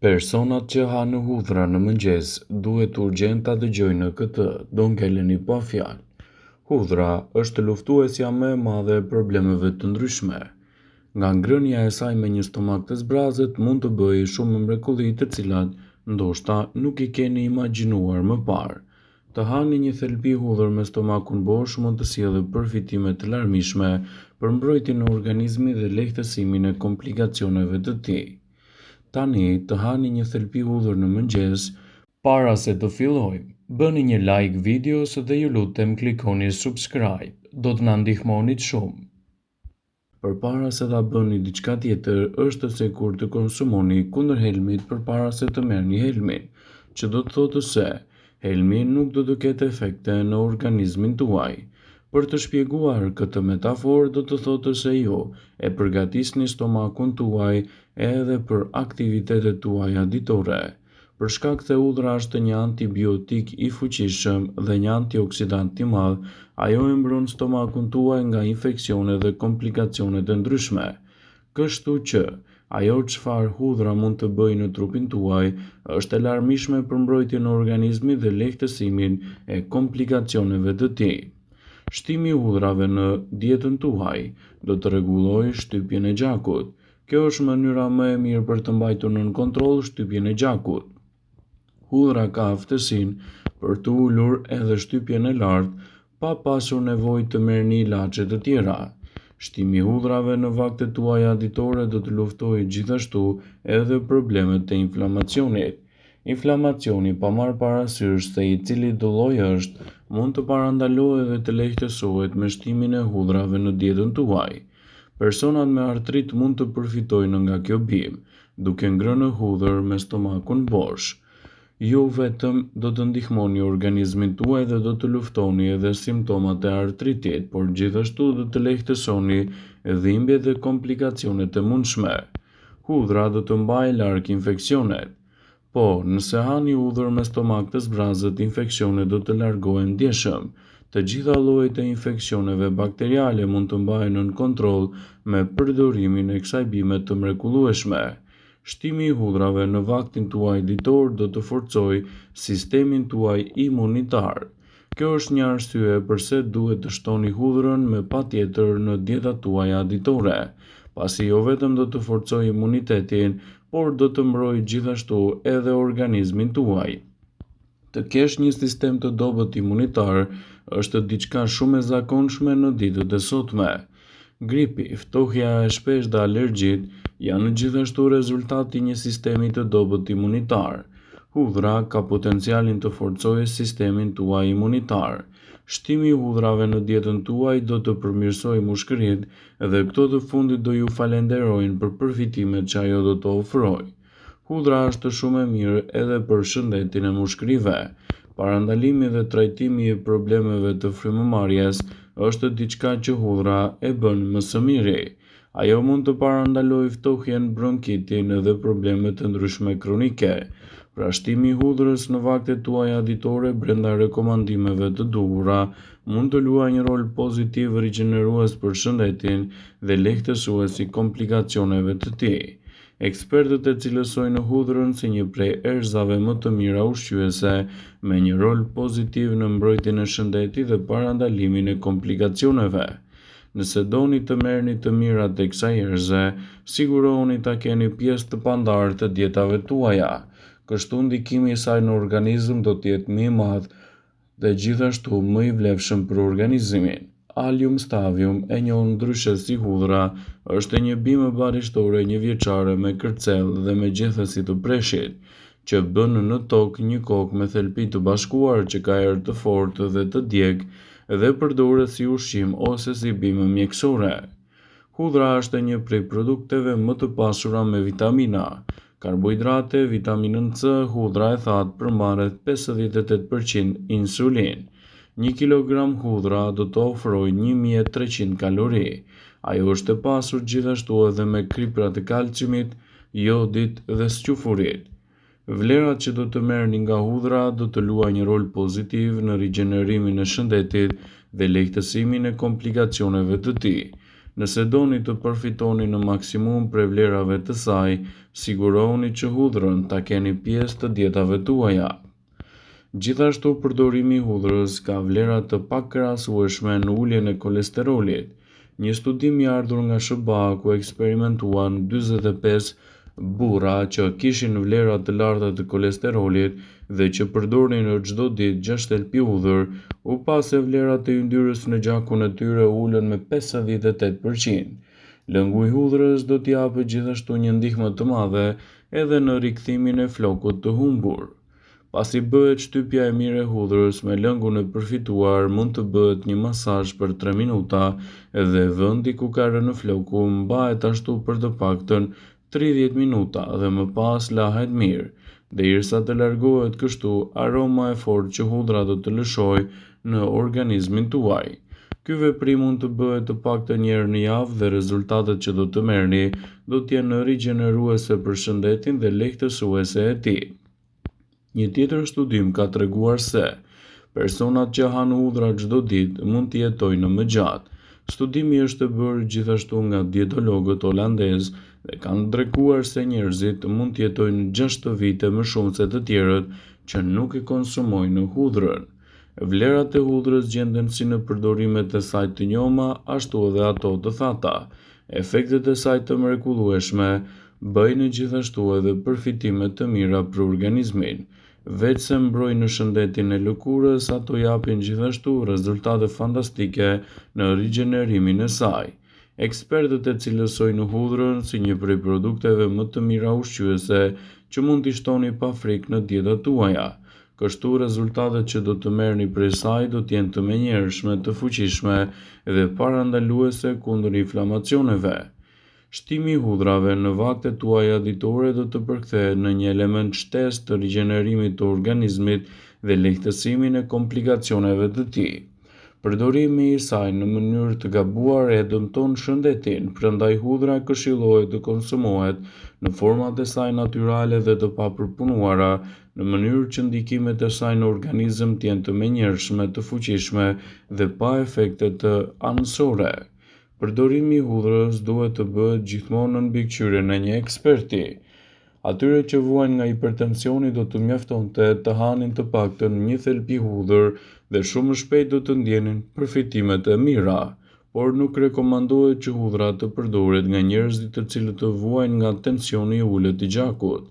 Personat që hanë hudhra në mëngjes duhet urgjent ta dëgjojnë këtë, do ngeleni pa fjalë. Hudhra është luftuesja më e madhe e problemeve të ndryshme. Nga ngrënia e saj me një stomak të zbrazët mund të bëjë shumë mrekulli të cilat ndoshta nuk i keni imagjinuar më parë. Të hani një thelbi hudhër me stomakun bosh mund të sjellë përfitime të larmishme për mbrojtjen e organizmit dhe lehtësimin e komplikacioneve të tij. Tani të hani një thelbi hudhër në mëngjes, para se të fillojmë, bëni një like videos dhe ju lutem klikoni subscribe, do të na ndihmonit shumë. Përpara se ta bëni diçka tjetër, është se kur të konsumoni kundër helmit përpara se të merrni helmin, që do të thotë se helmi nuk do të ketë efekte në organizmin tuaj. Për të shpjeguar këtë metaforë do të thotë se ju e përgatisni stomakun tuaj edhe për aktivitetet tuaja ditore. Për shkak se hudhra është një antibiotik i fuqishëm dhe një antioksidant i madh, ajo e mbron stomakun tuaj nga infeksione dhe komplikacione të ndryshme. Kështu që ajo çfarë hudhra mund të bëjë në trupin tuaj është e larmishme për mbrojtjen e organizmit dhe lehtësimin e komplikacioneve të tij. Shtimi i hudhrave në dietën tuaj do të rregullojë shtypjen e gjakut. Kjo është mënyra më e mirë për të mbajtur nën kontroll shtypjen e gjakut. Hudhra ka aftësinë për të ulur edhe shtypjen e lartë pa pasur nevojë të merrni ilaçe të tjera. Shtimi i hudhrave në vaktet tuaja ditore do të luftojë gjithashtu edhe problemet e inflamacionit. Inflamacioni pa marrë parasysh se i cili do lloj është, mund të parandalohet dhe të lehtësohet me shtimin e hudhrave në dietën tuaj. Personat me artrit mund të përfitojnë nga kjo bimë, duke ngrënë hudhër me stomakun bosh. Ju vetëm do të ndihmoni organizmin tuaj dhe do të luftoni edhe simptomat e artritit, por gjithashtu do të lehtësoni dhimbjet dhe komplikacionet e mundshme. Hudhra do të mbajë larg infeksionet. Po, nëse hani hudhër me stomak të zbrazët, infeksionet do të largohen ndjeshëm. Të gjitha llojet e infeksioneve bakteriale mund të mbahen nën kontroll me përdorimin e kësaj bime të mrekullueshme. Shtimi i hudhrave në vaktin tuaj ditor do të forcojë sistemin tuaj imunitar. Kjo është një arsye pse duhet të shtoni hudhrën me patjetër në dietat tuaja ditore, pasi jo vetëm do të forcojë imunitetin, por do të mbrojë gjithashtu edhe organizmin tuaj. Të kesh një sistem të dobët imunitar është diçka shumë e zakonshme në ditët e sotme. Gripi, ftohja e shpeshtë dhe alergjitë janë gjithashtu rezultati i një sistemi të dobët imunitar. Hudhra ka potencialin të forcojë sistemin tuaj imunitar. Shtimi i hudhrave në dietën tuaj do të përmirësojë mushkërinë dhe këto të fundit do ju falenderojnë për përfitimet që ajo do të ofrojë. Hudhra është shumë e mirë edhe për shëndetin e mushkërive. Parandalimi dhe trajtimi i problemeve të frymëmarrjes është diçka që hudhra e bën më së miri. Ajo mund të parandalojë ftohjen, bronkitin dhe probleme të ndryshme kronike. Pra shtimi i hudhrës në vaktet tuaja ditore brenda rekomandimeve të duhura mund të luajë një rol pozitiv rigjenerues për shëndetin dhe lehtësues i komplikacioneve të tij. Ekspertët e cilësojnë hudhrën si një prej erëzave më të mira ushqyese me një rol pozitiv në mbrojtjen e shëndetit dhe parandalimin e komplikacioneve. Nëse doni të merrni të mirat e kësaj erëze, sigurohuni ta keni pjesë të pandarë të dietave tuaja. Kështu ndikimi i saj në organizëm do të jetë më i madh dhe gjithashtu më i vlefshëm për organizmin. Allium stavium, e njohur ndryshe si hudhra, është një bimë barishtore njëvjeçare me kërcellë dhe me gjethësi të preshit, që bën në tokë një kokë me thelbi të bashkuar që ka erë të fortë dhe të djegë dhe përdoret si ushqim ose si bimë mjekësore. Hudhra është një prej produkteve më të pasura me vitamina. Karbohidrate, vitaminën C, hudhra e thatë përmbaret 58% insulin. 1 kg hudhra do të ofrojë 1300 kalori. Ajo është e pasur gjithashtu edhe me kriprat e kalciumit, jodit dhe sqyfurit. Vlerat që do të merrni nga hudhra do të luajë një rol pozitiv në rigjenerimin e shëndetit dhe lehtësimin e komplikacioneve të tij. Nëse doni të përfitoni në maksimum prej vlerave të saj, siguroni që hudhrën ta keni pjesë të dietave tuaja. Gjithashtu, përdorimi i hudhrës ka vlera të pakrahasueshme në uljen e kolesterolit. Një studim i ardhur nga SBA-ku eksperimentuan 45 burra që kishin vlera të larta të kolesterolit dhe që përdorin çdo ditë 6 elpi hudhër, u pa se vlerat e yndyrës në gjakun e tyre ulën me 58%. Lëngu i hudhrës do t'i japë gjithashtu një ndihmë të madhe edhe në rikthimin e flokut të humbur. Pasi bëhet shtypja e mirë e hudhrës me lëngun e përfituar, mund të bëhet një masazh për 3 minuta dhe vendi ku ka rënë floku mbahet ashtu për të paktën 30 minuta dhe më pas lahet mirë, derisa të largohet kështu aroma e fortë që hudhra do të lëshojë në organizmin tuaj. Ky veprim mund të bëhet të paktën një herë në javë dhe rezultatet që do të merrni do të jenë rigjeneruese për shëndetin dhe lehtësuese e tij. Një tjetër studim ka treguar se personat që hanë hudhra çdo ditë mund të jetojnë më gjatë. Studimi është bërë gjithashtu nga dietologët holandezë dhe kanë treguar se njerëzit mund të jetojnë 6 vite më shumë se të tjerët që nuk e konsumojnë hudhrën. Vlerat e hudhrës gjenden si në përdorimet e saj të njoma, ashtu edhe ato të thata. Efektet e saj të mrekullueshme bëjnë gjithashtu edhe përfitime të mira për organizmin. Veçse mbrojnë në shëndetin e lëkurës, ato japin gjithashtu rezultate fantastike në rigjenerimin e saj. Ekspertët e cilësojnë hudhrën si një prej produkteve më të mira ushqyese që mund t'i shtoni pa frikë në dietat tuaja. Kështu rezultatet që do të merrni prej saj do të jenë të menjëhershme, të fuqishme dhe parandaluese kundër inflamacioneve. Shtimi i hudrave në vaktet tuaja ditore do të përkthehet në një element shtesë të rigjenerimit të organizmit dhe lehtësimin e komplikacioneve të tij. Përdorimi i saj në mënyrë të gabuar e dëmton shëndetin, prandaj hudhra këshillohet të konsumohet në format e saj natyrale dhe të papërpunuara, në mënyrë që ndikimet e saj në organizëm të jenë të menjëhershme, të fuqishme dhe pa efekte të anësore. Përdorimi i hudhrës duhet të bëhet gjithmonë në mbikëqyrjen e një eksperti. Atyre që vuajnë nga hipertensioni do të mjaftonte të hanin të paktën 1 thelpi hudhër dhe shumë shpejt do të ndjenin përfitimet e mira, por nuk rekomandohet që hudhra të përdoret nga njerëzit të cilët të vuajnë nga tensioni i ulët i gjakut.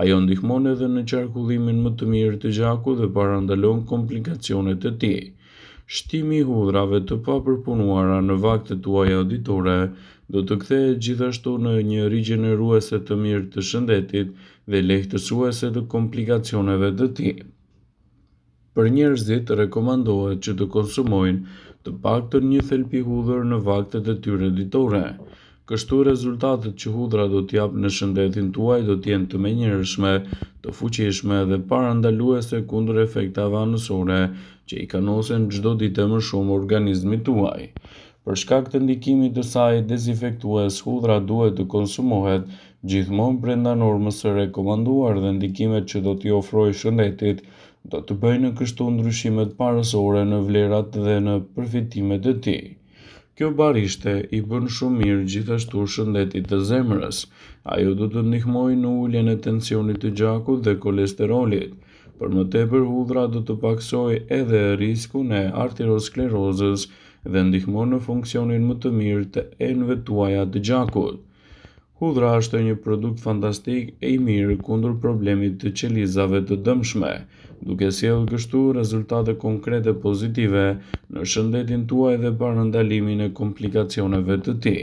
Ajo ndihmon edhe në qarkullimin më të mirë të gjakut dhe parandalon komplikacionet e tij. Shtimi i hudrave të papërpunuara në vaktet tuaja ditore do të kthehet gjithashtu në një rigjeneruese të mirë të shëndetit dhe lehtësuese të komplikacioneve të tij. Për njerëzit rekomandohet që të konsumojnë të paktën 1 thelpi hudhër në vaktet e tyre ditore. Kështu rezultatet që hudhra do t'jap në shëndetin tuaj do t'jenë të menjëhershme, të fuqishme dhe parandaluese kundër efekteve anësore që i kanosen çdo ditë më shumë organizmit tuaj. Për shkak të ndikimit të saj dezinfektues, hudhra duhet të konsumohet gjithmonë brenda normës së rekomanduar dhe ndikimet që do t'i ofrojë shëndetit do të bëjnë kështu ndryshimet parësore në vlerat dhe në përfitimet e tij. Kjo barishte i bën shumë mirë gjithashtu shëndetit të zemrës. Ajo do të ndihmojë në uljen e tensionit të gjakut dhe kolesterolit. Për më tepër, hudhra do të paksojë edhe riskun e arteriosklerozës dhe ndihmon në funksionin më të mirë të enëve tuaja të gjakut. Hudhra është një produkt fantastik e i mirë kundër problemit të qelizave të dëmshme, duke sjellë kështu rezultate konkrete pozitive në shëndetin tuaj dhe parandalimin e komplikacioneve të tij.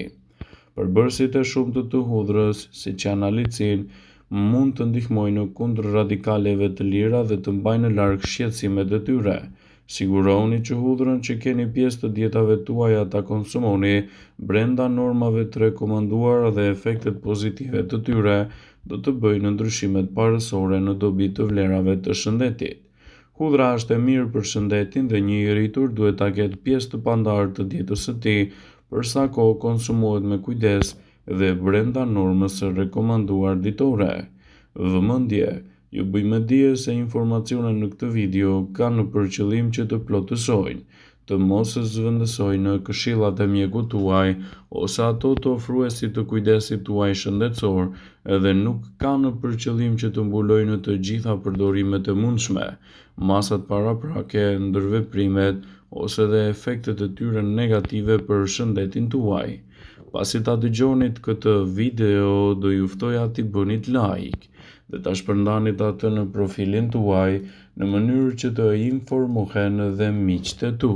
Përbërësit e shumtë të hudhrës, siç janë alicin, mund të ndihmojnë kundër radikaleve të lira dhe të mbajnë larg shqetësimet e tyre. Siguroni që hudhrën që keni pjesë të dietave tuaja ta konsumoni brenda normave të rekomanduara dhe efektet pozitive të tyre do të bëjnë ndryshimet parësore në dobi të vlerave të shëndetit. Hudhra është e mirë për shëndetin dhe një i rritur duhet ta ketë pjesë të pandarë të dietës së tij, për sa kohë konsumohet me kujdes dhe brenda normës së rekomanduar ditore. Vëmendje, ju bëjmë dije se informacionet në këtë video kanë për qëllim që të plotësojnë, të mos zhvendësojnë në këshillat e mjekut tuaj ose ato të ofruesit të kujdesit tuaj shëndetësor edhe nuk kanë për qëllim që të mbulojnë të gjitha përdorimet e mundshme, masat paraprake, ndërveprimet ose dhe efektet e tyre negative për shëndetin tuaj. Pasi ta dëgjonit këtë video, do ju ftoja t'i bënit like dhe ta shpërndanit atë në profilin tuaj në mënyrë që të informohen dhe miqtë e tu.